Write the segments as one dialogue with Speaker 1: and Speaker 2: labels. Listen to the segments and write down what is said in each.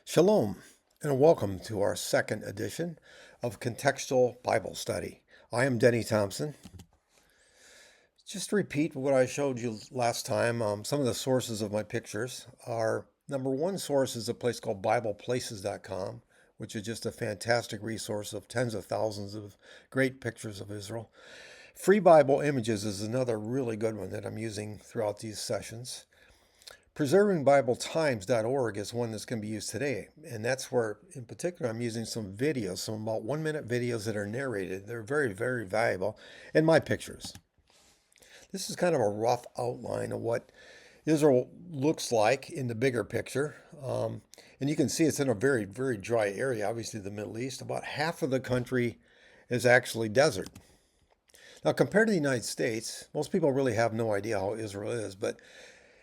Speaker 1: Shalom, and welcome to our second edition of Contextual Bible Study. I am Denny Thompson. Just to repeat what I showed you last time, some of the sources of my pictures are number one source is a place called BiblePlaces.com, which is just a fantastic resource of tens of thousands of great pictures of Israel. Free Bible Images is another really good one that I'm using throughout these sessions. PreservingBibleTimes.org is one that's going to be used today. And that's where, in particular, I'm using some videos, some about 1 minute videos that are narrated. They're very, very valuable. And my pictures. This is kind of a rough outline of what Israel looks like in the bigger picture. And you can see it's in a very, very dry area, obviously, the Middle East. About half of the country is actually desert. Now, compared to the United States, most people really have no idea how Israel is, but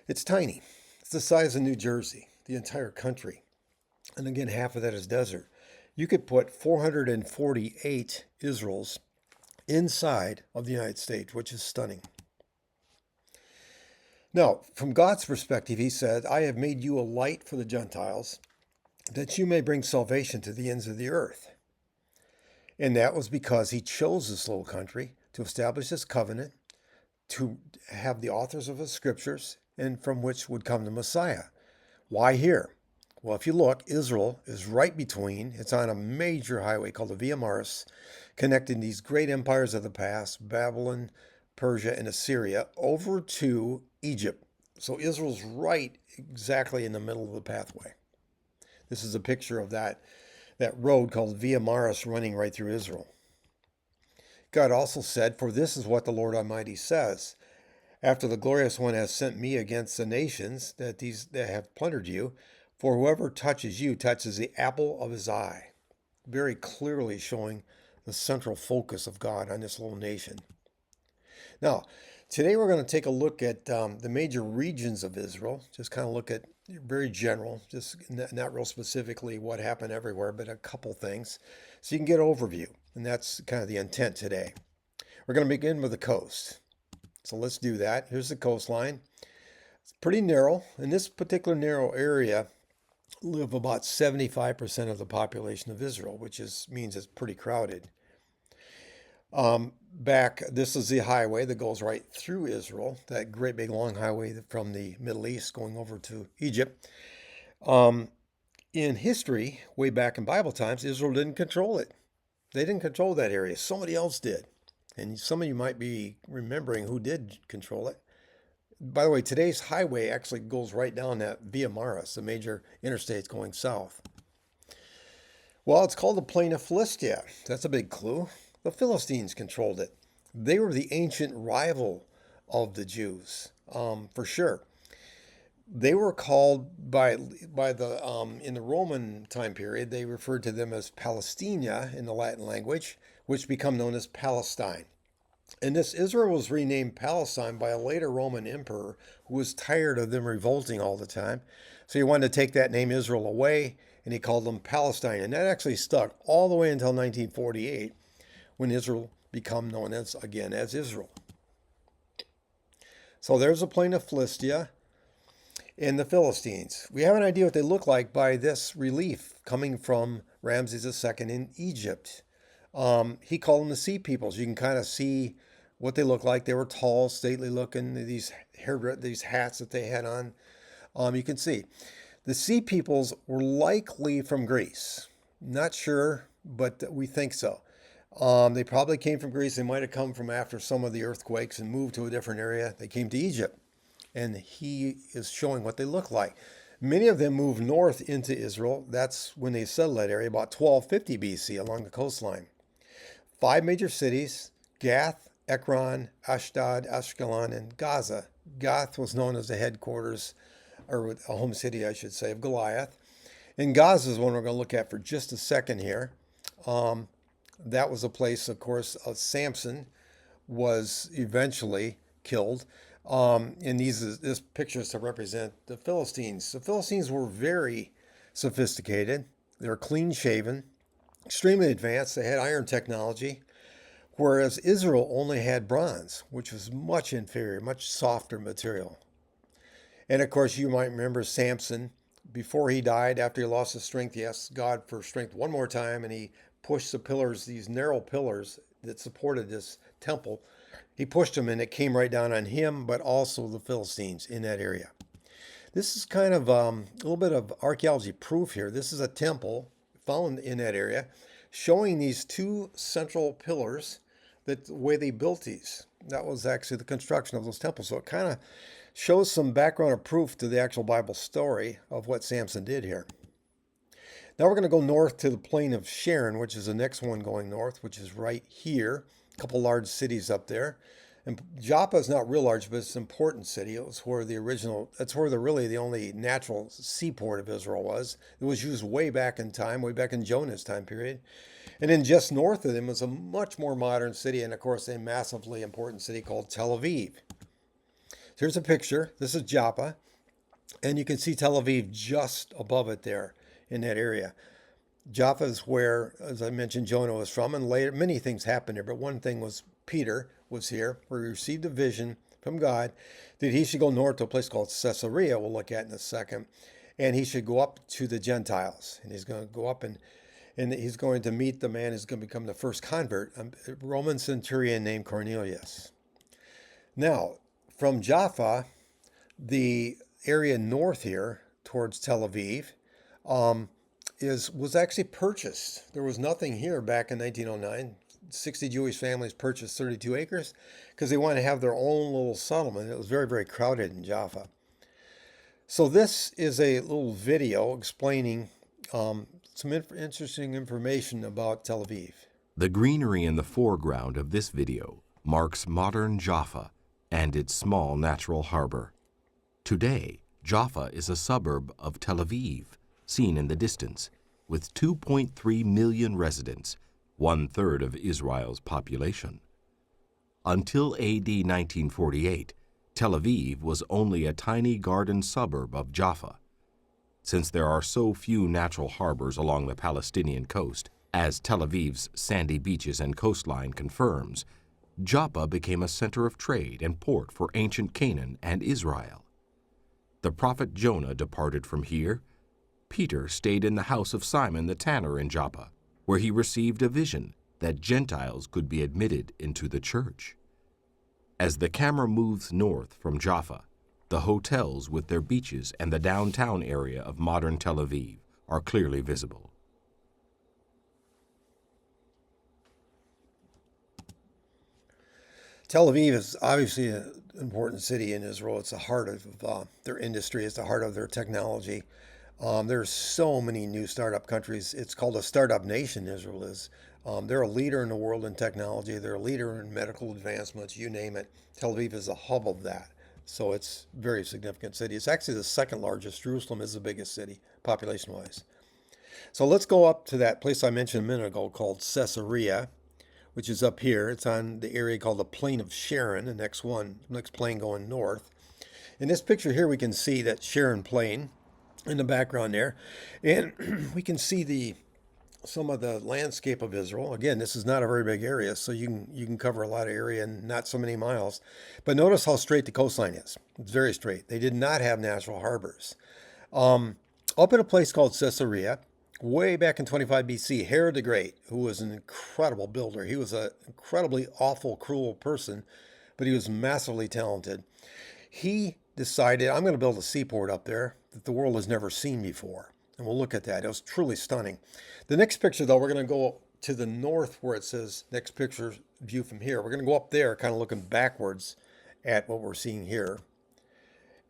Speaker 1: it's tiny. It's the size of New Jersey, the entire country. And again, half of that is desert. You could put 448 Israels inside of the United States, which is stunning. Now, from God's perspective, he said, I have made you a light for the Gentiles, that you may bring salvation to the ends of the earth. And that was because he chose this little country to establish this covenant, to have the authors of the scriptures, and from which would come the Messiah. Why here? Well, if you look, Israel is right between, it's on a major highway called the Via Maris, connecting these great empires of the past, Babylon, Persia, and Assyria, over to Egypt. So Israel's right exactly in the middle of the pathway. This is a picture of that road called Via Maris running right through Israel. God also said, for this is what the Lord Almighty says, after the glorious one has sent me against the nations that have plundered you, for whoever touches you touches the apple of his eye. Very clearly showing the central focus of God on this little nation. Now, today we're going to take a look at the major regions of Israel, just kind of look at very general, just not real specifically what happened everywhere, but a couple things, so you can get an overview. And that's kind of the intent today. We're going to begin with the coast. So let's do that. Here's the coastline. It's pretty narrow. In this particular narrow area live about 75% of the population of Israel, which means it's pretty crowded. This is the highway that goes right through Israel, that great big long highway from the Middle East going over to Egypt. In history, way back in Bible times, Israel didn't control it. They didn't control that area. Somebody else did. And some of you might be remembering who did control it. By the way, today's highway actually goes right down that Via Maris, the major interstates going south. Well, it's called the Plain of Philistia. That's a big clue. The Philistines controlled it. They were the ancient rival of the Jews, for sure. They were called by the in the Roman time period, they referred to them as Palestina in the Latin language, which become known as Palestine. And this Israel was renamed Palestine by a later Roman emperor who was tired of them revolting all the time. So he wanted to take that name Israel away, and he called them Palestine. And that actually stuck all the way until 1948, when Israel became known as Israel. So there's the plain of Philistia and the Philistines. We have an idea what they look like by this relief coming from Ramses II in Egypt. He called them the sea peoples. You can kind of see what they look like. They were tall, stately looking. These hats that they had on. You can see the sea peoples were likely from Greece. Not sure, but we think so. They probably came from Greece. They might have come from after some of the earthquakes and moved to a different area. They came to Egypt, and he is showing what they look like. Many of them moved north into Israel. That's when they settled that area, about 1250 BC along the coastline. 5 major cities: Gath, Ekron, Ashdod, Ashkelon, and Gaza. Gath was known as the headquarters, or a home city, I should say, of Goliath. And Gaza is one we're going to look at for just a second here. That was a place, of course, Samson was eventually killed. And this picture is to represent the Philistines. The Philistines were very sophisticated. They were clean shaven, extremely advanced. They had iron technology, whereas Israel only had bronze, which was much inferior, much softer material. And of course, you might remember Samson before he died, after he lost his strength, he asked God for strength one more time, and he pushed the pillars, these narrow pillars that supported this temple. He pushed them, and it came right down on him, but also the Philistines in that area. This is kind of a little bit of archaeology proof here. This is a temple found in that area, showing these two central pillars, that the way they built these. That was actually the construction of those temples. So it kind of shows some background or proof to the actual Bible story of what Samson did here. Now we're going to go north to the plain of Sharon, which is the next one going north, which is right here. A couple large cities up there. And Joppa is not real large, but it's an important city. It was where that's where really the only natural seaport of Israel was. It was used way back in time, way back in Jonah's time period. And then just north of them was a much more modern city, and of course a massively important city called Tel Aviv. So here's a picture. This is Joppa, and you can see Tel Aviv just above it there in that area. Joppa is where, as I mentioned, Jonah was from, and later many things happened there, but one thing was Peter was here, where he received a vision from God that he should go north to a place called Caesarea, we'll look at in a second, and he should go up to the Gentiles, and he's going to go up and he's going to meet the man who's going to become the first convert, a Roman centurion named Cornelius. Now, from Jaffa, the area north here towards Tel Aviv, was actually purchased. There was nothing here back in 1909. 60 Jewish families purchased 32 acres because they wanted to have their own little settlement. It was very, very crowded in Jaffa. So this is a little video explaining some interesting information about Tel Aviv.
Speaker 2: The greenery in the foreground of this video marks modern Jaffa and its small natural harbor. Today, Jaffa is a suburb of Tel Aviv, seen in the distance, with 2.3 million residents, one-third of Israel's population. Until AD 1948, Tel Aviv was only a tiny garden suburb of Jaffa. Since there are so few natural harbors along the Palestinian coast, as Tel Aviv's sandy beaches and coastline confirms, Joppa became a center of trade and port for ancient Canaan and Israel. The prophet Jonah departed from here. Peter stayed in the house of Simon the tanner in Joppa, where he received a vision that Gentiles could be admitted into the church. As the camera moves north from Jaffa, the hotels with their beaches and the downtown area of modern Tel Aviv are clearly visible.
Speaker 1: Tel Aviv is obviously an important city in Israel. It's the heart of their industry. It's the heart of their technology. There's so many new startup countries. It's called a startup nation, Israel is. They're a leader in the world in technology. They're a leader in medical advancements, you name it. Tel Aviv is the hub of that. So it's a very significant city. It's actually the second largest. Jerusalem is the biggest city, population-wise. So let's go up to that place I mentioned a minute ago called Caesarea, which is up here. It's on the area called the Plain of Sharon, the next plain going north. In this picture here, we can see that Sharon Plain in the background there. And we can see some of the landscape of Israel. Again, this is not a very big area, so you can cover a lot of area in not so many miles. But notice how straight the coastline is. It's very straight. They did not have natural harbors. Up in a place called Caesarea, way back in 25 BC, Herod the Great, who was an incredible builder. He was an incredibly awful, cruel person, but he was massively talented. He decided, I'm going to build a seaport up there that the world has never seen before. And we'll look at that. It was truly stunning. The next picture, though, we're going to go to the north where it says next picture view from here. We're going to go up there kind of looking backwards at what we're seeing here.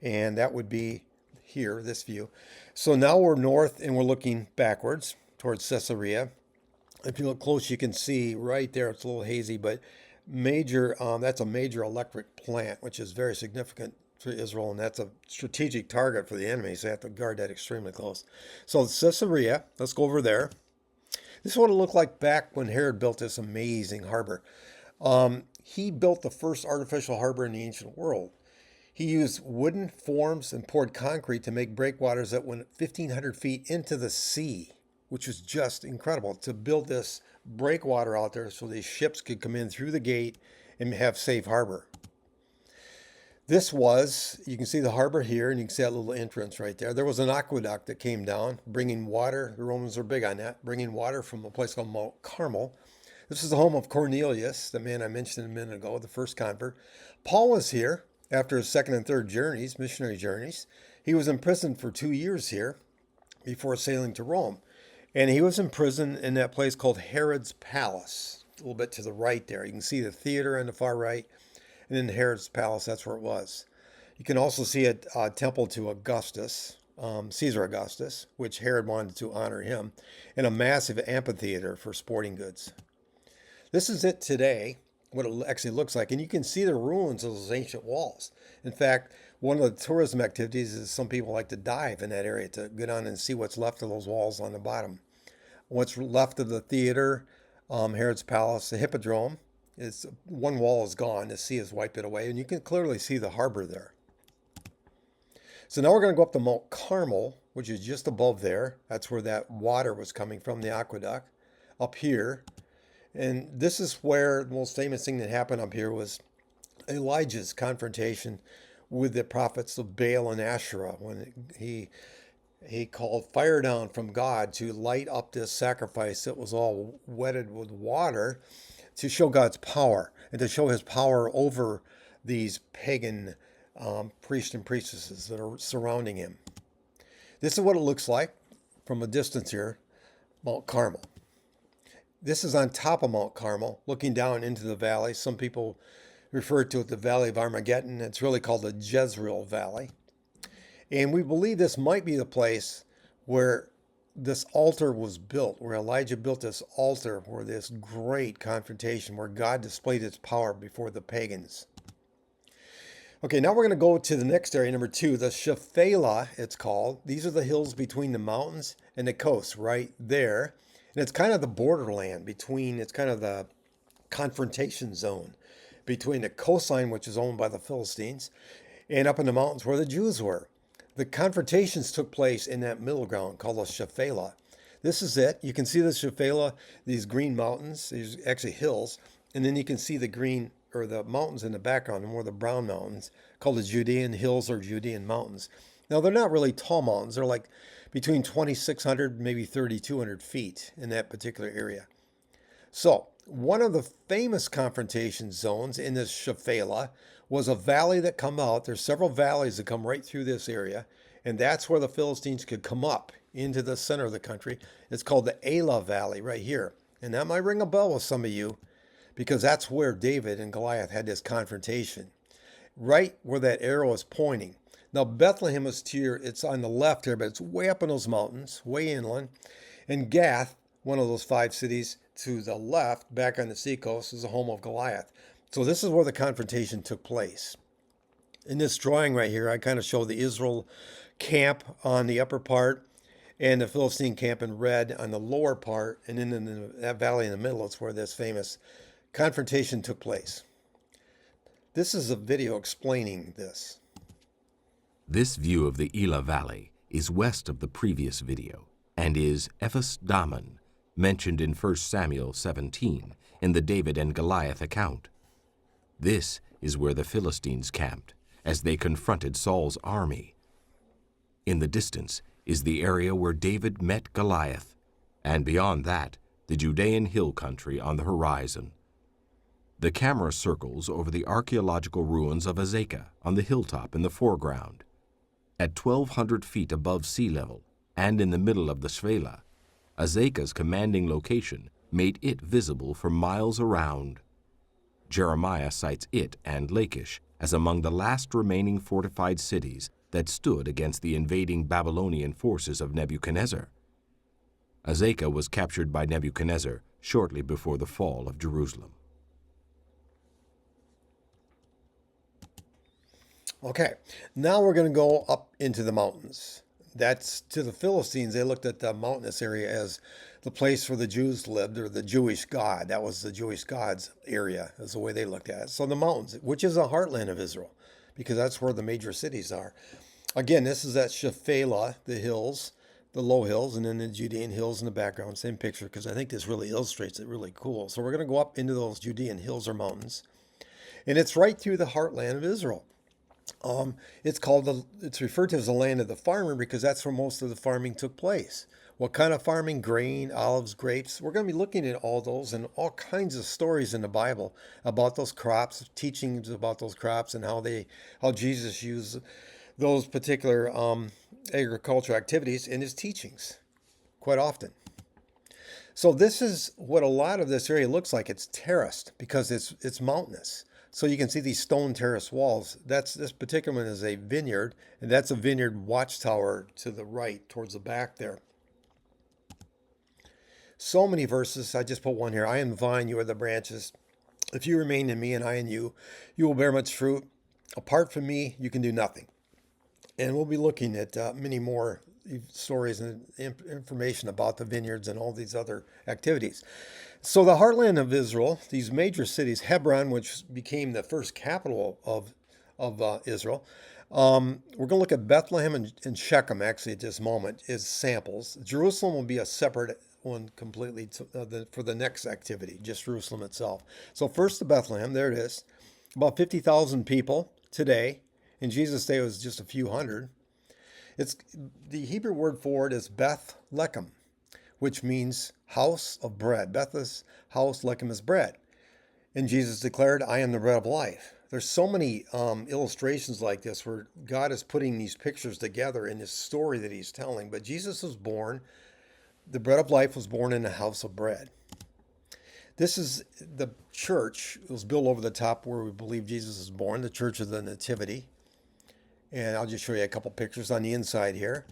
Speaker 1: And that would be here, this view. So now we're north and we're looking backwards towards Caesarea. If you look close, you can see right there, it's a little hazy, but that's a major electric plant, which is very significant for Israel, and that's a strategic target for the enemy, so they have to guard that extremely close. So Caesarea, let's go over there. This is what it looked like back when Herod built this amazing harbor. He built the first artificial harbor in the ancient world. He used wooden forms and poured concrete to make breakwaters that went 1,500 feet into the sea, which was just incredible to build this breakwater out there so these ships could come in through the gate and have safe harbor. You can see the harbor here, and you can see that little entrance right there. There was an aqueduct that came down, bringing water. The Romans were big on that, bringing water from a place called Mount Carmel. This is the home of Cornelius, the man I mentioned a minute ago, the first convert. Paul was here after his second and third journeys, missionary journeys. He was imprisoned for 2 years here before sailing to Rome. And he was in prison in that place called Herod's Palace, a little bit to the right there. You can see the theater on the far right, and then Herod's Palace, that's where it was. You can also see a temple to Augustus, Caesar Augustus, which Herod wanted to honor him, and a massive amphitheater for sporting goods. This is it today, what it actually looks like, and you can see the ruins of those ancient walls. In fact, one of the tourism activities is some people like to dive in that area to go down and see what's left of those walls on the bottom. What's left of the theater, Herod's Palace, the Hippodrome, is one wall is gone. The sea has wiped it away, and you can clearly see the harbor there. So now we're going to go up to Mount Carmel, which is just above there. That's where that water was coming from, the aqueduct, up here. And this is where the most famous thing that happened up here was Elijah's confrontation with the prophets of Baal and Asherah when he called fire down from God to light up this sacrifice that was all wetted with water to show God's power and to show his power over these pagan priests and priestesses that are surrounding him. This is what it looks like from a distance here, Mount Carmel. This is on top of Mount Carmel, looking down into the valley. Some people refer to it the Valley of Armageddon. It's really called the Jezreel Valley. And we believe this might be the place where this altar was built, where Elijah built this altar for this great confrontation, where God displayed his power before the pagans. Okay, now we're going to go to the next area, number 2, the Shephelah, it's called. These are the hills between the mountains and the coast right there. And it's kind of the borderland between, it's kind of the confrontation zone between the coastline, which is owned by the Philistines, and up in the mountains where the Jews were. The confrontations took place in that middle ground called the Shephelah. This is it. You can see the Shephelah, these green mountains, these actually hills, and then you can see the green or the mountains in the background, more the brown mountains, called the Judean hills or Judean mountains. Now, they're not really tall mountains. They're like between 2,600, maybe 3,200 feet in that particular area. So, one of the famous confrontation zones in this Shephelah was a valley that come out. There's several valleys that come right through this area, and that's where the Philistines could come up into the center of the country. It's called the Elah Valley right here. And that might ring a bell with some of you because that's where David and Goliath had this confrontation, right where that arrow is pointing. Now, Bethlehem is here, it's on the left here, but it's way up in those mountains, way inland. And Gath, one of those 5 cities to the left, back on the seacoast, is the home of Goliath. So this is where the confrontation took place. In this drawing right here, I kind of show the Israel camp on the upper part and the Philistine camp in red on the lower part. And then in that valley in the middle, it's where this famous confrontation took place. This is a video explaining this.
Speaker 2: This view of the Elah Valley is west of the previous video and is Ephes Dammon, mentioned in 1 Samuel 17 in the David and Goliath account. This is where the Philistines camped as they confronted Saul's army. In the distance is the area where David met Goliath, and beyond that, the Judean hill country on the horizon. The camera circles over the archaeological ruins of Azekah on the hilltop in the foreground. At 1,200 feet above sea level and in the middle of the Shephelah, Azekah's commanding location made it visible for miles around. Jeremiah cites it and Lachish as among the last remaining fortified cities that stood against the invading Babylonian forces of Nebuchadnezzar. Azekah was captured by Nebuchadnezzar shortly before the fall of Jerusalem.
Speaker 1: Okay, now we're going to go up into the mountains. That's to the Philistines. They looked at the mountainous area as the place where the Jews lived, or the Jewish God. That was the Jewish God's area, is the way they looked at it. So the mountains, which is the heartland of Israel, because that's where the major cities are. Again, this is at Shephelah, the hills, the low hills, and then the Judean hills in the background. Same picture, because I think this really illustrates it really cool. So we're going to go up into those Judean hills or mountains. And it's right through the heartland of Israel. It's referred to as the land of the farmer because that's where most of the farming took place. What kind of farming? Grain, olives, grapes. We're going to be looking at all those and all kinds of stories in the Bible about those crops, teachings about those crops, and how Jesus used those particular agricultural activities in his teachings quite often. So this is what a lot of this area looks like. It's terraced because it's mountainous. So you can see these stone terrace walls. This particular one is a vineyard, and that's a vineyard watchtower to the right, towards the back there. So many verses. I just put one here. I am the vine, you are the branches. If you remain in me and I in you, you will bear much fruit. Apart from me, you can do nothing. And we'll be looking at many more stories and information about the vineyards and all these other activities. So the heartland of Israel, these major cities, Hebron, which became the first capital of Israel. We're going to look at Bethlehem and Shechem actually at this moment as samples. Jerusalem will be a separate one completely for the next activity, just Jerusalem itself. So first to Bethlehem, there it is. About 50,000 people today. In Jesus' day, it was just a few hundred. It's the Hebrew word for it is Beth Lechem, which means house of bread. Beth is house, Lechem is bread. And Jesus declared, I am the bread of life. There's so many illustrations like this where God is putting these pictures together in this story that he's telling. But Jesus was born, the bread of life was born in a house of bread. This is the church. It was built over the top where we believe Jesus is born, the Church of the Nativity. And I'll just show you a couple pictures on the inside here.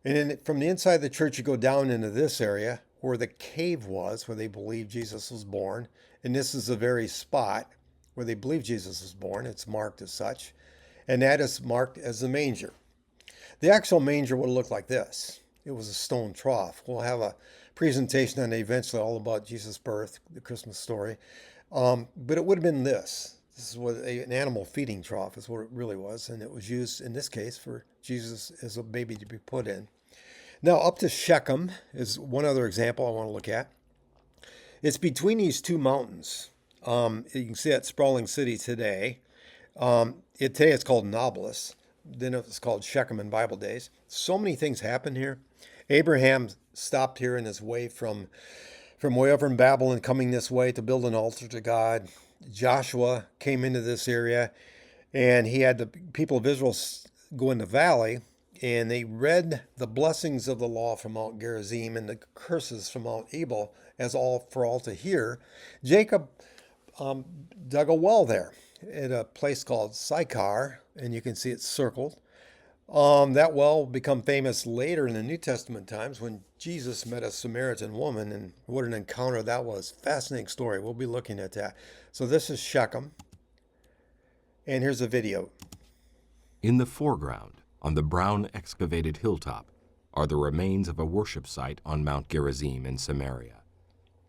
Speaker 1: And then from the inside of the church, you go down into this area where the cave was, where they believe Jesus was born. And this is the very spot where they believe Jesus was born. It's marked as such. And that is marked as the manger. The actual manger would look like this. It was a stone trough. We'll have a presentation on it eventually all about Jesus' birth, the Christmas story. But it would have been this. This is what an animal feeding trough is what it really was. And it was used in this case for Jesus as a baby to be put in. Now up to Shechem is one other example I want to look at. It's between these two mountains. You can see that sprawling city today. Today it's called Nablus. Then it was called Shechem in Bible days. So many things happened here. Abraham stopped here in his way from way over in Babylon, coming this way to build an altar to God. Joshua came into this area, and he had the people of Israel go in the valley, and they read the blessings of the law from Mount Gerizim and the curses from Mount Ebal as all to hear. Jacob dug a well there at a place called Sychar, and you can see it circled. That well will become famous later in the New Testament times when Jesus met a Samaritan woman, and what an encounter that was. Fascinating story. We'll be looking at that. So this is Shechem, and here's a video.
Speaker 2: In the foreground, on the brown excavated hilltop, are the remains of a worship site on Mount Gerizim in Samaria.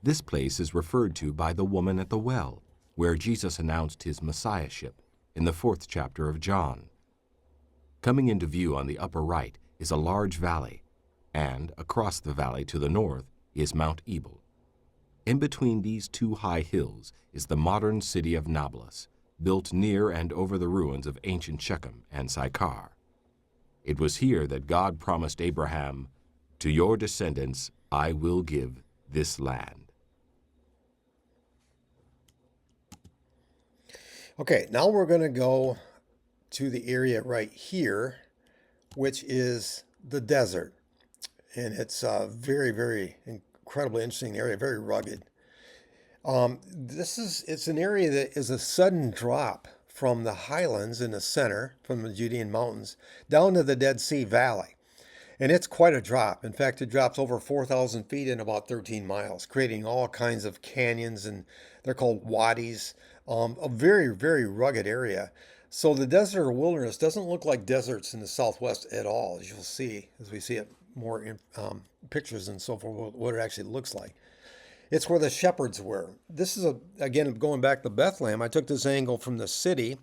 Speaker 2: This place is referred to by the woman at the well, where Jesus announced his messiahship in the 4th chapter of John. Coming into view on the upper right is a large valley, and across the valley to the north is Mount Ebal. In between these two high hills is the modern city of Nablus, built near and over the ruins of ancient Shechem and Sychar. It was here that God promised Abraham, "To your descendants I will give this land."
Speaker 1: Okay, now we're going to go to the area right here, which is the desert. And it's a very, very incredibly interesting area, very rugged. It's an area that is a sudden drop from the highlands in the center, from the Judean mountains, down to the Dead Sea Valley. And it's quite a drop. In fact, it drops over 4,000 feet in about 13 miles, creating all kinds of canyons, and they're called wadis. A very, very rugged area. So the desert or wilderness doesn't look like deserts in the southwest at all, as you'll see, as we see it more in pictures and so forth, what it actually looks like. It's where the shepherds were. This is, again, going back to Bethlehem. I took this angle from the city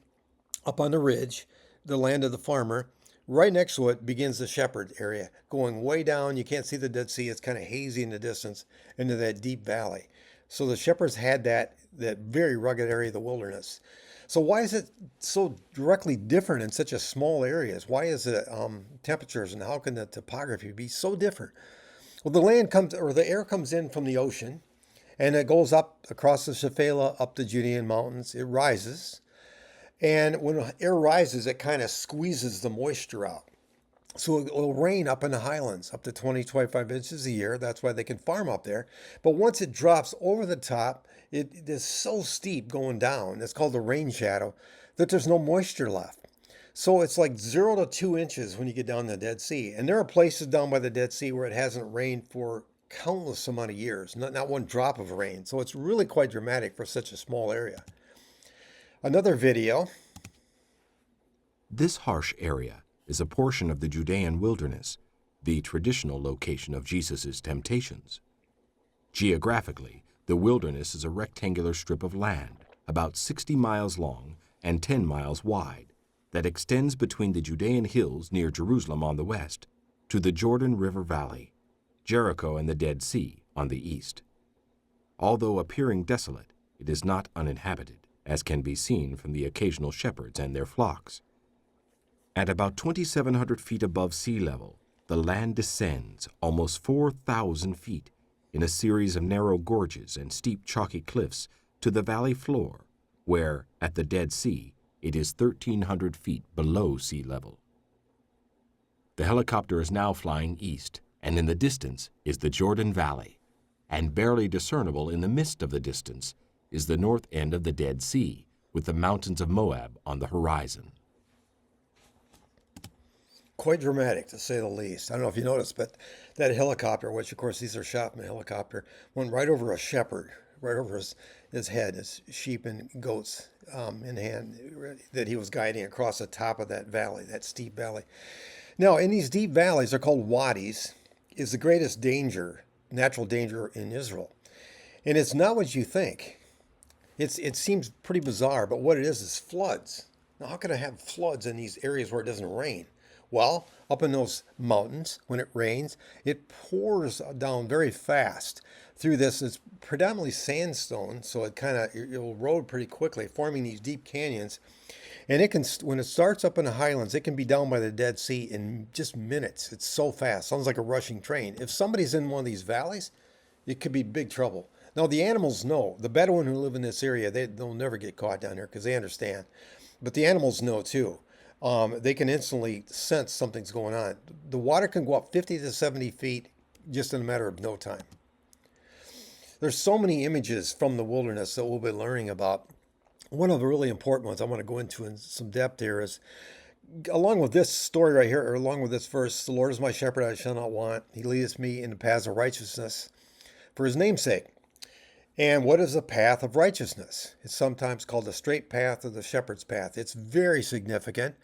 Speaker 1: up on the ridge, the land of the farmer. Right next to it begins the shepherd area, going way down. You can't see the Dead Sea. It's kind of hazy in the distance into that deep valley. So the shepherds had that very rugged area of the wilderness. So why is it so directly different in such a small areas? Why is it temperatures and how can the topography be so different? Well, the land comes or the air comes in from the ocean and it goes up across the Shephelah, up the Judean mountains. It rises. And when air rises, it kind of squeezes the moisture out. So it will rain up in the highlands, up to 20, 25 inches a year. That's why they can farm up there. But once it drops over the top, it is so steep going down. It's called the rain shadow that there's no moisture left. So it's like 0 to 2 inches when you get down to the Dead Sea. And there are places down by the Dead Sea where it hasn't rained for countless amount of years, not one drop of rain. So it's really quite dramatic for such a small area. Another video.
Speaker 2: This harsh area is a portion of the Judean wilderness, the traditional location of Jesus' temptations. Geographically, the wilderness is a rectangular strip of land, about 60 miles long and 10 miles wide, that extends between the Judean hills near Jerusalem on the west to the Jordan River Valley, Jericho and the Dead Sea on the east. Although appearing desolate, it is not uninhabited, as can be seen from the occasional shepherds and their flocks. At about 2,700 feet above sea level, the land descends almost 4,000 feet in a series of narrow gorges and steep chalky cliffs to the valley floor, where, at the Dead Sea, it is 1,300 feet below sea level. The helicopter is now flying east, and in the distance is the Jordan Valley, and barely discernible in the mist of the distance is the north end of the Dead Sea, with the mountains of Moab on the horizon.
Speaker 1: Quite dramatic, to say the least. I don't know if you noticed, but that helicopter, which of course these are shot from a helicopter, went right over a shepherd, right over his head, his sheep and goats in hand that he was guiding across the top of that valley, that steep valley. Now, in these deep valleys, they're called wadis, is the greatest danger, natural danger in Israel. And it's not what you think. It seems pretty bizarre, but what it is floods. Now, how can I have floods in these areas where it doesn't rain? Well, up in those mountains, when it rains, it pours down very fast through this. It's predominantly sandstone, so it'll erode pretty quickly, forming these deep canyons. And it can, when it starts up in the highlands, it can be down by the Dead Sea in just minutes. It's so fast, sounds like a rushing train. If somebody's in one of these valleys, it could be big trouble. Now, the animals know. The Bedouin who live in this area, they'll never get caught down here because they understand. But the animals know too. They can instantly sense something's going on. The water can go up 50 to 70 feet just in a matter of no time. There's so many images from the wilderness that we'll be learning about. One of the really important ones I want to go into in some depth here is, along with this story right here, or along with this verse, the Lord is my shepherd, I shall not want. He leadeth me in the paths of righteousness for his name's sake. And what is a path of righteousness? It's sometimes called the straight path or the shepherd's path. It's very significant.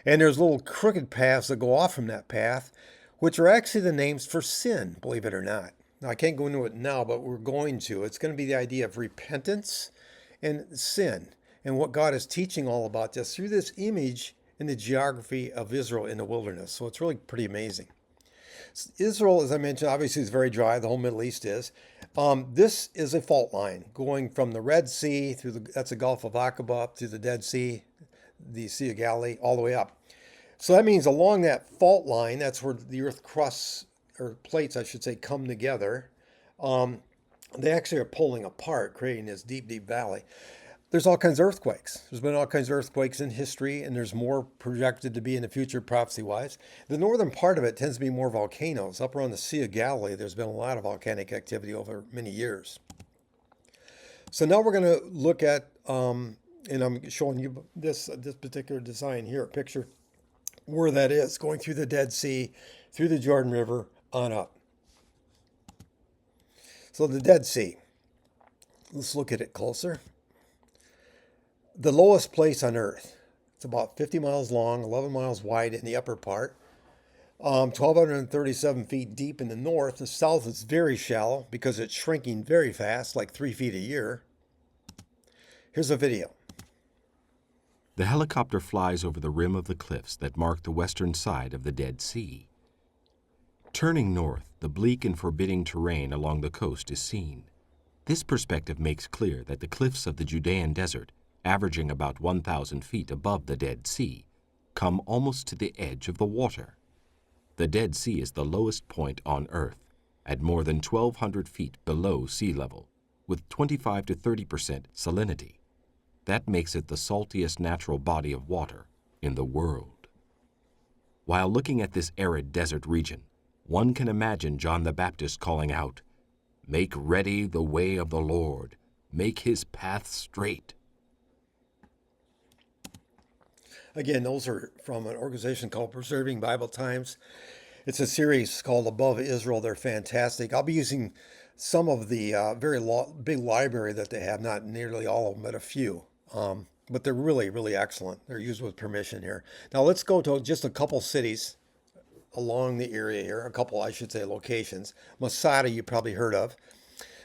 Speaker 1: And there's little crooked paths that go off from that path, which are actually the names for sin, believe it or not. Now, I can't go into it now, but we're going to. It's going to be the idea of repentance and sin and what God is teaching all about this through this image in the geography of Israel in the wilderness. So it's really pretty amazing. Israel, as I mentioned, obviously is very dry. The whole Middle East is. This is a fault line going from the Red Sea through that's the Gulf of Aqaba up to the Dead Sea, the Sea of Galilee, all the way up. So that means along that fault line, that's where the earth crusts, or plates, I should say, come together. They actually are pulling apart, creating this deep, deep valley. There's all kinds of earthquakes. There's been all kinds of earthquakes in history, and there's more projected to be in the future, prophecy-wise. The northern part of it tends to be more volcanoes. Up around the Sea of Galilee, there's been a lot of volcanic activity over many years. So now we're going to look at, and I'm showing you this particular design here, a picture where that is, going through the Dead Sea, through the Jordan River, on up. So the Dead Sea. Let's look at it closer. The lowest place on earth. It's about 50 miles long, 11 miles wide in the upper part, 1,237 feet deep in the north. The south is very shallow because it's shrinking very fast, like 3 feet a year. Here's a video.
Speaker 2: The helicopter flies over the rim of the cliffs that mark the western side of the Dead Sea. Turning north, the bleak and forbidding terrain along the coast is seen. This perspective makes clear that the cliffs of the Judean desert averaging about 1,000 feet above the Dead Sea, come almost to the edge of the water. The Dead Sea is the lowest point on Earth, at more than 1,200 feet below sea level, with 25 to 30% salinity. That makes it the saltiest natural body of water in the world. While looking at this arid desert region, one can imagine John the Baptist calling out, "Make ready the way of the Lord, make his path straight."
Speaker 1: Again, those are from an organization called Preserving Bible Times. It's a series called Above Israel. They're fantastic. I'll be using some of the big library that they have, not nearly all of them, but a few. But they're really, really excellent. They're used with permission here. Now let's go to just a couple cities along the area here, a couple, I should say, locations. Masada, you probably heard of.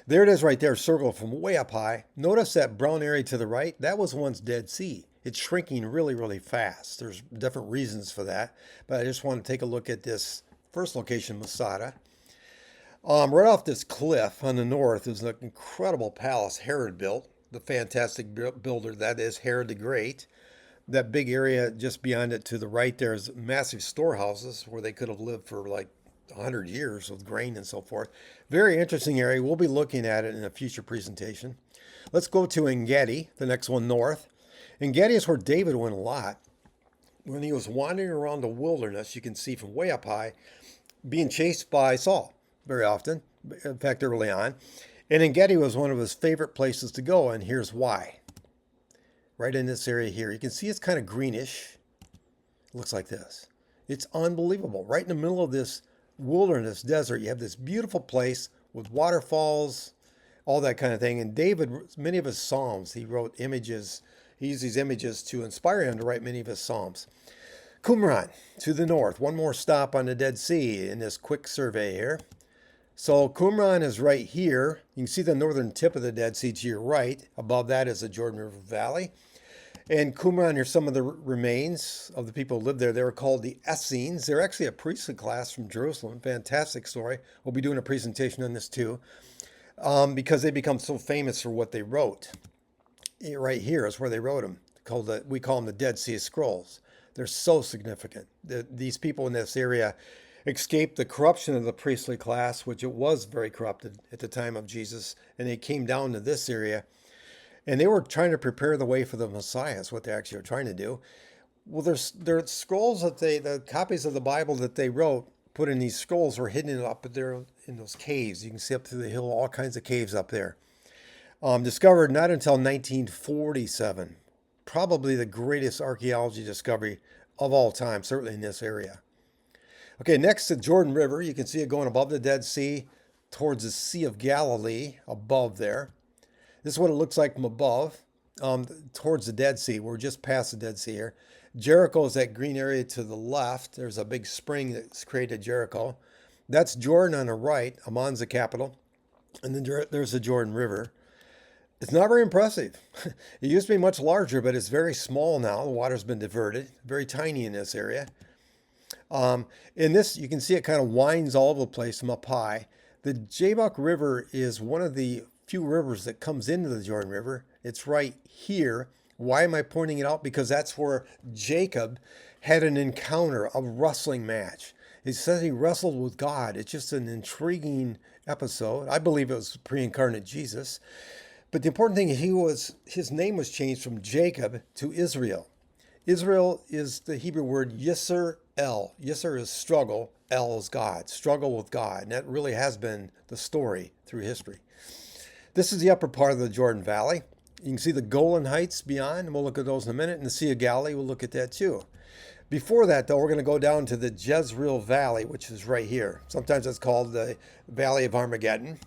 Speaker 1: There it is right there, circled from way up high. Notice that brown area to the right? That was once Dead Sea. It's shrinking really, really fast. There's different reasons for that, but I just want to take a look at this first location, Masada. Right off this cliff on the north is an incredible palace Herod built, the fantastic builder that is Herod the Great. That big area just beyond it to the right there is massive storehouses where they could have lived for like 100 years with grain and so forth. Very interesting area. We'll be looking at it in a future presentation. Let's go to Engedi, the next one north. Engedi is where David went a lot. When he was wandering around the wilderness, you can see from way up high, being chased by Saul very often, in fact, early on. And Engedi was one of his favorite places to go, and here's why. Right in this area here, you can see it's kind of greenish. It looks like this. It's unbelievable. Right in the middle of this wilderness desert, you have this beautiful place with waterfalls, all that kind of thing. And David, many of his psalms, he wrote images. He used these images to inspire him to write many of his psalms. Qumran, to the north. One more stop on the Dead Sea in this quick survey here. So Qumran is right here. You can see the northern tip of the Dead Sea to your right. Above that is the Jordan River Valley. And Qumran are some of the remains of the people who lived there. They were called the Essenes. They're actually a priestly class from Jerusalem. Fantastic story. We'll be doing a presentation on this too, because they become so famous for what they wrote. Right here is where they wrote them. We call them the Dead Sea Scrolls. They're so significant. These people in this area escaped the corruption of the priestly class, which it was very corrupted at the time of Jesus, and they came down to this area, and they were trying to prepare the way for the Messiah, is what they actually were trying to do. Well, their scrolls the copies of the Bible that they wrote, put in these scrolls, were hidden up there in those caves. You can see up through the hill, all kinds of caves up there. Discovered not until 1947. Probably the greatest archaeology discovery of all time, certainly in this area. Okay, next to Jordan River, you can see it going above the Dead Sea towards the Sea of Galilee above there. This is what it looks like from above, towards the Dead Sea. We're just past the Dead Sea here. Jericho is that green area to the left. There's a big spring that's created Jericho. That's Jordan on the right. Amman's the capital. And then there's the Jordan River. It's not very impressive. It used to be much larger, but it's very small now. The water's been diverted. Very tiny in this area. In this, you can see it kind of winds all over the place from up high. The Jabbok River is one of the few rivers that comes into the Jordan River. It's right here. Why am I pointing it out? Because that's where Jacob had an encounter, a wrestling match. He says he wrestled with God. It's just an intriguing episode. I believe it was pre-incarnate Jesus. But the important thing, his name was changed from Jacob to Israel. Israel is the Hebrew word Yisr El. Yisr is struggle, El is God. Struggle with God. And that really has been the story through history. This is the upper part of the Jordan Valley. You can see the Golan Heights beyond, and we'll look at those in a minute. And the Sea of Galilee, we'll look at that too. Before that, though, we're going to go down to the Jezreel Valley, which is right here. Sometimes it's called the Valley of Armageddon.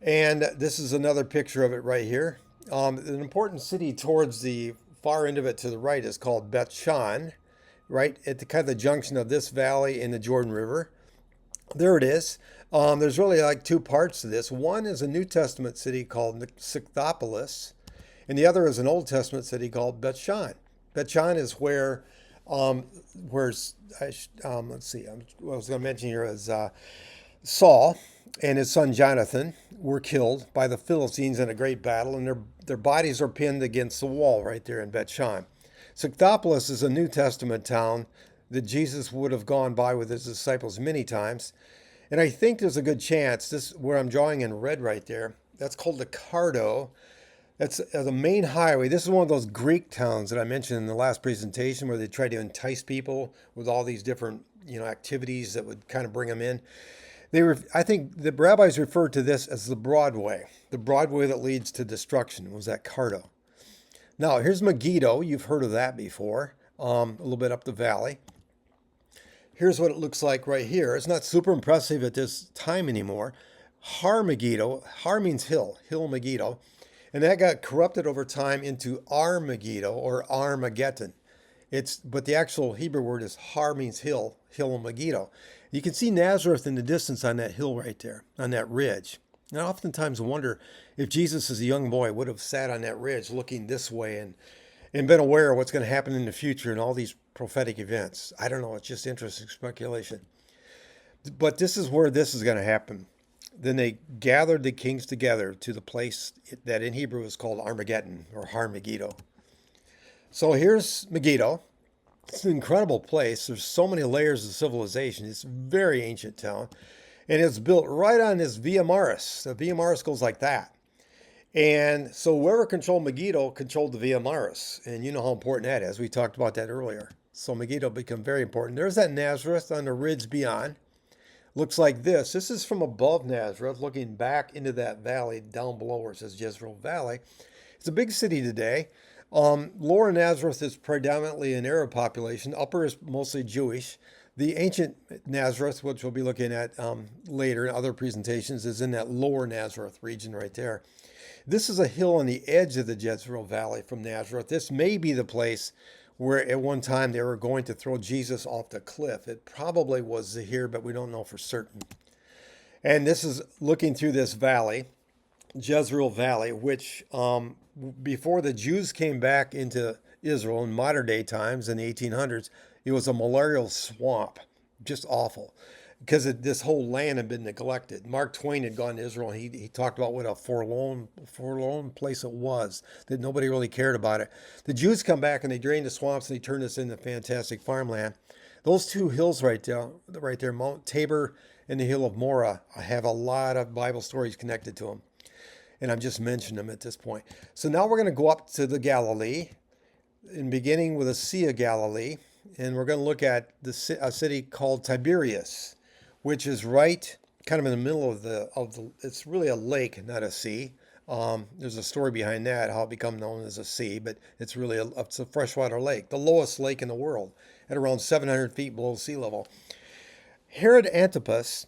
Speaker 1: And this is another picture of it right here. An important city towards the far end of it to the right is called Beth Shan, right at the kind of the junction of this valley and the Jordan River. There it is. There's really like two parts to this. One is a New Testament city called Scythopolis, and the other is an Old Testament city called Beth Shan. Beth Shan is where let's see, what I was going to mention here is Saul and his son Jonathan were killed by the Philistines in a great battle, and their bodies are pinned against the wall right there in Bethshan. Scythopolis is a New Testament town that Jesus would have gone by with his disciples many times. And I think there's a good chance, this where I'm drawing in red right there, that's called the Cardo. That's the main highway. This is one of those Greek towns that I mentioned in the last presentation where they tried to entice people with all these different, activities that would kind of bring them in. I think the rabbis referred to this as the Broadway that leads to destruction was that Cardo. Now, here's Megiddo. You've heard of that before, a little bit up the valley. Here's what it looks like right here. It's not super impressive at this time anymore. Har Megiddo, Har means hill, Hill Megiddo, and that got corrupted over time into Ar Megiddo or Armageddon. But the actual Hebrew word is Har means hill, Hill Megiddo. You can see Nazareth in the distance on that hill right there, on that ridge. And I oftentimes wonder if Jesus as a young boy would have sat on that ridge looking this way and been aware of what's going to happen in the future and all these prophetic events. I don't know. It's just interesting speculation. But this is where this is going to happen. Then they gathered the kings together to the place that in Hebrew is called Armageddon or Har Megiddo. So here's Megiddo. It's an incredible place. There's so many layers of civilization. It's a very ancient town. And it's built right on this Via Maris. The Via Maris goes like that. And so whoever controlled Megiddo controlled the Via Maris. And you know how important that is. We talked about that earlier. So Megiddo became very important. There's that Nazareth on the ridge beyond. Looks like this. This is from above Nazareth, looking back into that valley down below where it says Jezreel Valley. It's a big city today. Lower Nazareth is predominantly an Arab population. Upper is mostly Jewish. The ancient Nazareth, which we'll be looking at later in other presentations, is in that lower Nazareth region right there. This is a hill on the edge of the Jezreel Valley from Nazareth. This may be the place where at one time they were going to throw Jesus off the cliff. It probably was here, but we don't know for certain. And this is looking through this valley, Jezreel Valley, which before the Jews came back into Israel in modern day times in the 1800s, it was a malarial swamp, just awful, because this whole land had been neglected. Mark Twain had gone to Israel, and he talked about what a forlorn place it was, that nobody really cared about it. The Jews come back, and they drain the swamps, and they turn this into fantastic farmland. Those two hills right there, Mount Tabor and the Hill of Morah, have a lot of Bible stories connected to them. And I'm just mentioning them at this point. So now we're going to go up to the Galilee, and beginning with the Sea of Galilee, and we're going to look at a city called Tiberias, which is right kind of in the middle of it's really a lake, not a sea. There's a story behind that, how it became known as a sea, but it's really it's a freshwater lake, the lowest lake in the world, at around 700 feet below sea level. Herod Antipas,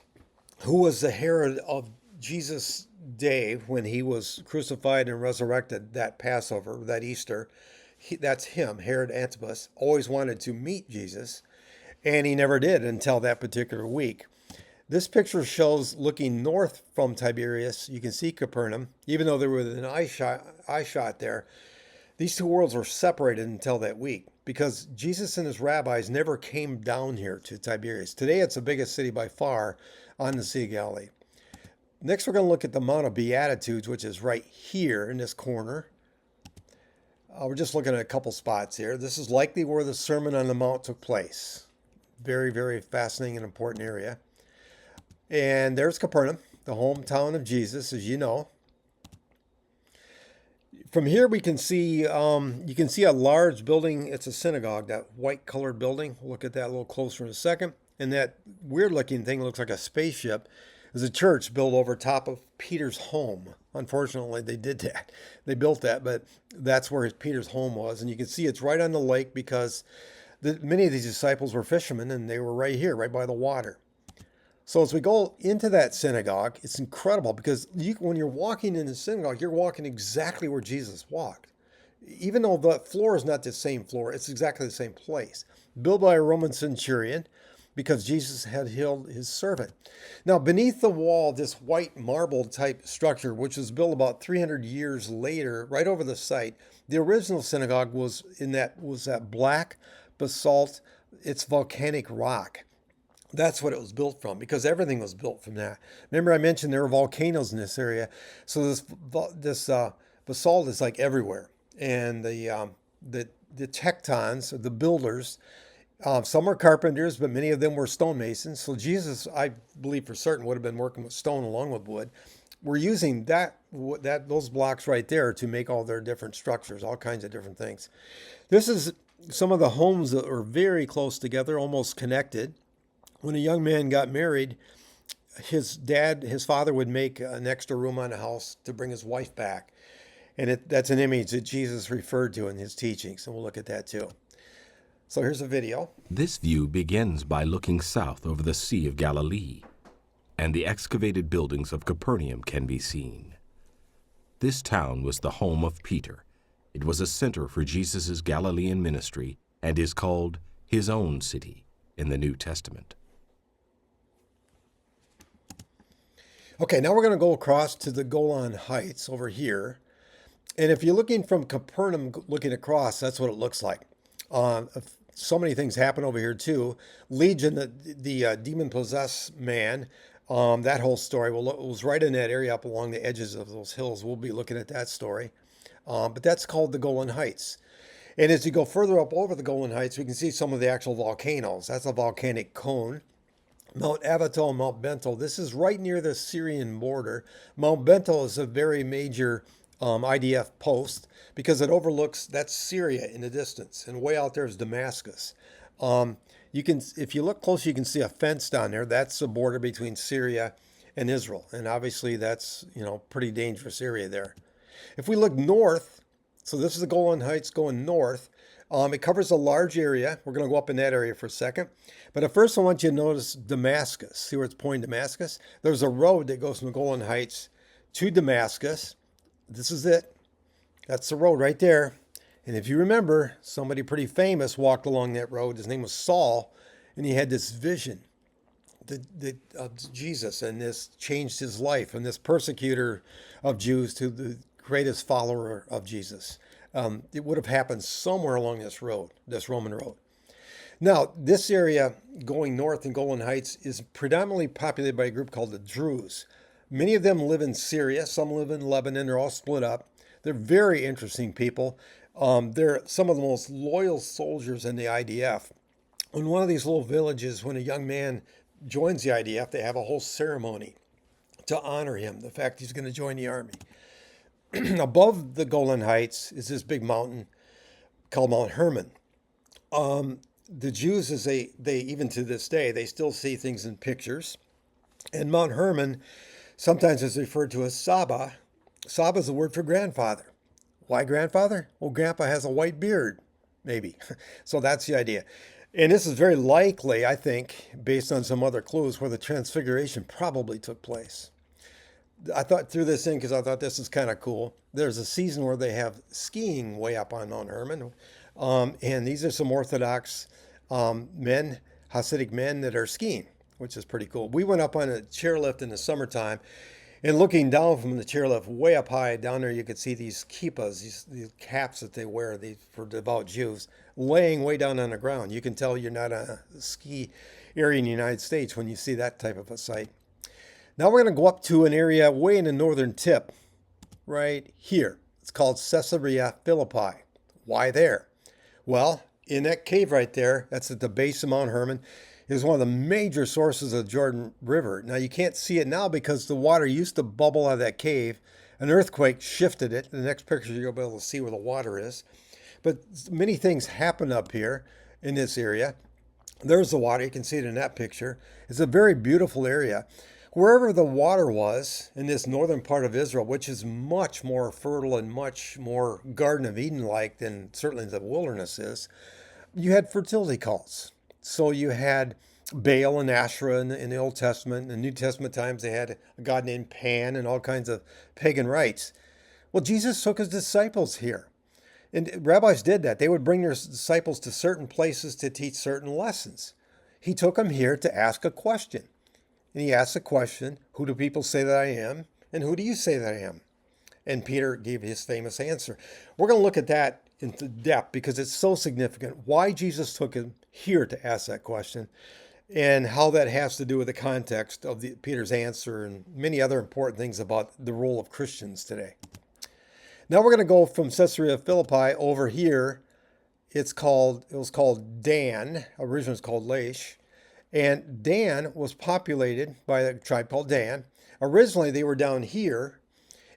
Speaker 1: who was the Herod of Jesus' day when he was crucified and resurrected, that Passover, that Easter, that's him, Herod Antipas, always wanted to meet Jesus, and he never did until that particular week. This picture shows looking north from Tiberias. You can see Capernaum, even though there was an eye shot there. These two worlds were separated until that week because Jesus and his rabbis never came down here to Tiberias. Today, it's the biggest city by far on the Sea of Galilee. Next, we're going to look at the Mount of Beatitudes, which is right here in this corner. We're just looking at a couple spots here. This is likely where the Sermon on the Mount took place. Very, very fascinating and important area. And there's Capernaum, the hometown of Jesus, as you know. From here, we can see you can see a large building. It's a synagogue, that white-colored building. We'll look at that a little closer in a second. And that weird-looking thing looks like a spaceship. Is a church built over top of Peter's home. Unfortunately, they did that. They built that, but that's where Peter's home was. And you can see it's right on the lake because many of these disciples were fishermen, and they were right here, right by the water. So as we go into that synagogue, it's incredible because when you're walking in the synagogue, you're walking exactly where Jesus walked. Even though the floor is not the same floor, it's exactly the same place. Built by a Roman centurion because Jesus had healed his servant. Now, beneath the wall, this white marble type structure, which was built about 300 years later, right over the site, the original synagogue was that black basalt. It's volcanic rock. That's what it was built from, because everything was built from that. Remember, I mentioned there were volcanoes in this area, so this basalt is like everywhere, and the tectons, the builders, some were carpenters, but many of them were stonemasons. So Jesus, I believe for certain, would have been working with stone along with wood. We're using those blocks right there to make all their different structures, all kinds of different things. This is some of the homes that are very close together, almost connected. When a young man got married, his father would make an extra room on the house to bring his wife back. And that's an image that Jesus referred to in his teachings. And we'll look at that too. So here's a video.
Speaker 2: This view begins by looking south over the Sea of Galilee, and the excavated buildings of Capernaum can be seen. This town was the home of Peter. It was a center for Jesus' Galilean ministry and is called his own city in the New Testament.
Speaker 1: Okay, now we're going to go across to the Golan Heights over here. And if you're looking from Capernaum, looking across, that's what it looks like. So many things happen over here too. Legion, the demon-possessed man, that whole story was right in that area up along the edges of those hills. We'll be looking at that story. But that's called the Golan Heights. And as you go further up over the Golan Heights, we can see some of the actual volcanoes. That's a volcanic cone. Mount Avatol, Mount Bentel. This is right near the Syrian border. Mount Bentel is a very major IDF post because it overlooks, that's Syria in the distance, and way out there is Damascus. If you look close, you can see a fence down there. That's the border between Syria and Israel, and obviously that's pretty dangerous area there. If we look north, so this is the Golan Heights going north. It covers a large area. We're going to go up in that area for a second. But at first, I want you to notice Damascus. See where it's pointing Damascus? There's a road that goes from the Golan Heights to Damascus. This is it. That's the road right there. And if you remember, somebody pretty famous walked along that road. His name was Saul, and he had this vision of Jesus, and this changed his life, and this persecutor of Jews to the greatest follower of Jesus. It would have happened somewhere along this road, this Roman road. Now, this area going north in Golan Heights is predominantly populated by a group called the Druze. Many of them live in Syria. Some live in Lebanon. They're all split up. They're very interesting people. They're some of the most loyal soldiers in the IDF. In one of these little villages, when a young man joins the IDF, they have a whole ceremony to honor him, the fact he's going to join the army. Above the Golan Heights is this big mountain called Mount Hermon. The Jews, they even to this day, they still see things in pictures. And Mount Hermon sometimes is referred to as Saba. Saba is the word for grandfather. Why grandfather? Well, grandpa has a white beard, maybe. So that's the idea. And this is very likely, I think, based on some other clues, where the Transfiguration probably took place. I thought through this in because I thought this is kind of cool. There's a season where they have skiing way up on Mount Hermon. And these are some Orthodox men, Hasidic men that are skiing, which is pretty cool. We went up on a chairlift in the summertime, and looking down from the chairlift way up high, down there you could see these kippas, these caps that they wear for devout Jews, laying way down on the ground. You can tell you're not a ski area in the United States when you see that type of a sight. Now we're going to go up to an area way in the northern tip, right here. It's called Caesarea Philippi. Why there? Well, in that cave right there, that's at the base of Mount Hermon, is one of the major sources of the Jordan River. Now you can't see it now because the water used to bubble out of that cave. An earthquake shifted it. In the next picture you'll be able to see where the water is. But many things happen up here in this area. There's the water. You can see it in that picture. It's a very beautiful area. Wherever the water was in this northern part of Israel, which is much more fertile and much more Garden of Eden-like than certainly the wilderness is, you had fertility cults. So you had Baal and Asherah in the Old Testament. In the New Testament times, they had a god named Pan and all kinds of pagan rites. Well, Jesus took his disciples here. And rabbis did that. They would bring their disciples to certain places to teach certain lessons. He took them here to ask a question. And he asked the question, who do people say that I am? And who do you say that I am? And Peter gave his famous answer. We're going to look at that into depth because it's so significant. Why Jesus took him here to ask that question. and how that has to do with the context of Peter's answer and many other important things about the role of Christians today. Now we're going to go from Caesarea Philippi over here. It was called Dan. Originally it was called Laish. And Dan was populated by a tribe called Dan. Originally they were down here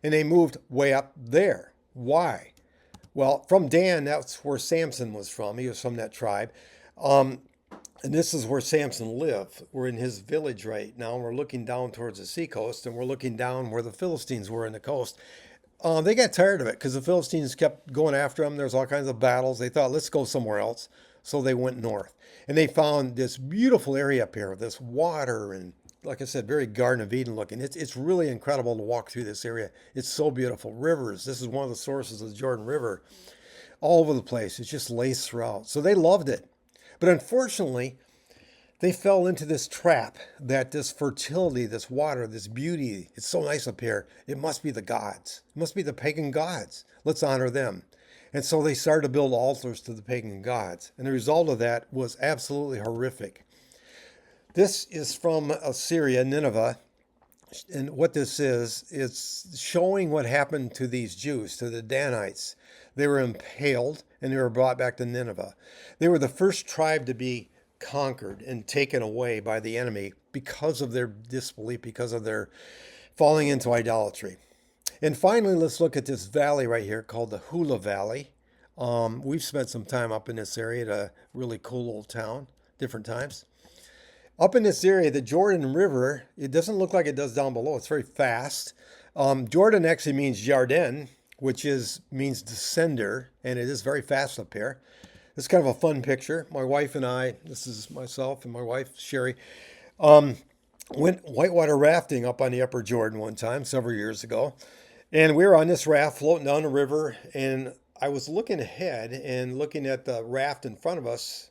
Speaker 1: and they moved way up there. Why? Well, from Dan, that's where Samson was from. He was from that tribe. And this is where Samson lived. We're in his village right now. We're looking down towards the seacoast, and we're looking down where the Philistines were in the coast. They got tired of it because the Philistines kept going after them. There's all kinds of battles. They thought, let's go somewhere else. So they went north. And they found this beautiful area up here, this water, and like I said, very Garden of Eden looking. It's really incredible to walk through this area. It's so beautiful. Rivers. This is one of the sources of the Jordan River. All over the place. It's just laced throughout. So they loved it. But unfortunately, they fell into this trap that this fertility, this water, this beauty, it's so nice up here. It must be the gods. It must be the pagan gods. Let's honor them. And so they started to build altars to the pagan gods. And the result of that was absolutely horrific. This is from Assyria, Nineveh. And what this is, it's showing what happened to these Jews, to the Danites. They were impaled and they were brought back to Nineveh. They were the first tribe to be conquered and taken away by the enemy because of their disbelief, because of their falling into idolatry. And finally, let's look at this valley right here called the Hula Valley. We've spent some time up in this area at a really cool old town, different times. Up in this area, the Jordan River, it doesn't look like it does down below. It's very fast. Jordan actually means Jardin, which means descender, and it is very fast up here. It's kind of a fun picture. My wife and I, this is myself and my wife, Sherry, went whitewater rafting up on the Upper Jordan one time, several years ago. And we were on this raft floating down the river, and I was looking ahead and looking at the raft in front of us,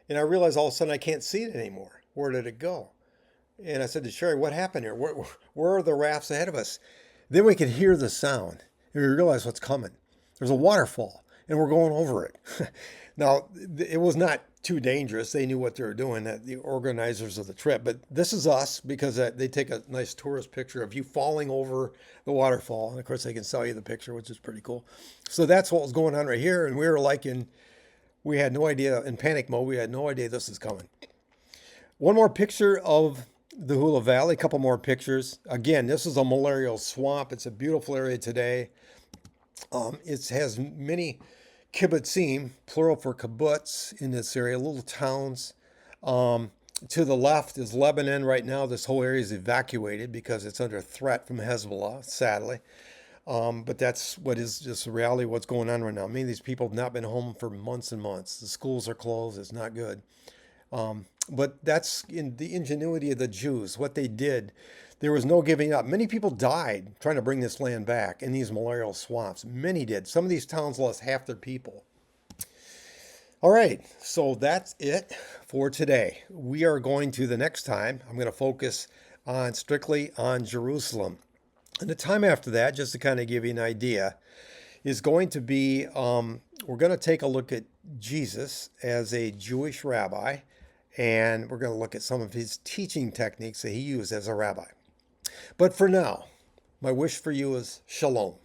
Speaker 1: and I realized all of a sudden I can't see it anymore. Where did it go? And I said to Sherry, what happened here? Where are the rafts ahead of us? Then we could hear the sound, and we realized what's coming. There's a waterfall, and we're going over it. Now, it was not too dangerous. They knew what they were doing, the organizers of the trip. But this is us because they take a nice tourist picture of you falling over the waterfall. And of course, they can sell you the picture, which is pretty cool. So that's what was going on right here. And we were we had no idea, in panic mode, we had no idea this is coming. One more picture of the Hula Valley, a couple more pictures. Again, this is a malarial swamp. It's a beautiful area today. It has many kibbutzim, plural for kibbutz, in this area, little towns. To the left is Lebanon. Right now, this whole area is evacuated because it's under threat from Hezbollah, sadly. But that's what is just the reality of what's going on right now. Many of these people have not been home for months and months. The schools are closed. It's not good. But that's in the ingenuity of the Jews, what they did. There was no giving up. Many people died trying to bring this land back in these malarial swamps. Many did. Some of these towns lost half their people. All right, so that's it for today. We are going to, the next time, I'm going to focus strictly on Jerusalem. And the time after that, just to kind of give you an idea, is going to be, we're going to take a look at Jesus as a Jewish rabbi, and we're going to look at some of his teaching techniques that he used as a rabbi. But for now, my wish for you is shalom.